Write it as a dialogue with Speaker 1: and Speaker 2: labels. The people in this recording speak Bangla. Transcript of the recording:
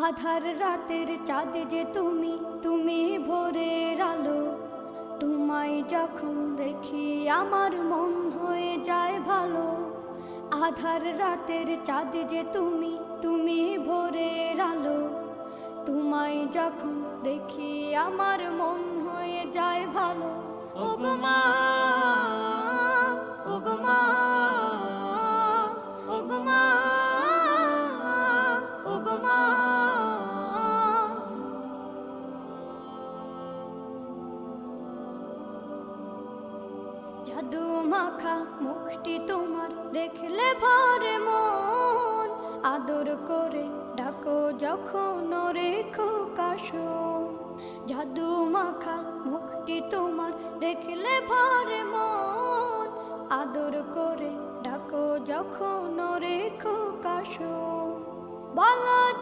Speaker 1: আধার রাতের চাঁদ যে তুমি, তুমি ভোরের আলো। তোমায় যখন দেখি আমার মন হয়ে যায় ভালো। আধার রাতের চাঁদ যে তুমি, তুমি ভোরের আলো। তোমায় যখন দেখি আমার মন হয়ে যায় ভালো। ওগো মা, ওগো মা, ওগো মা, ওগো মা। জাদু মাখা মুখটি তোমার দেখলে ভরে মন। আদর করে ডাকো যখন রেখো কাশন। জাদু মাখা মুখটি তোমার দেখলে ভরে মন। আদর করে ডাকো যখন রেখো কাশন। বলো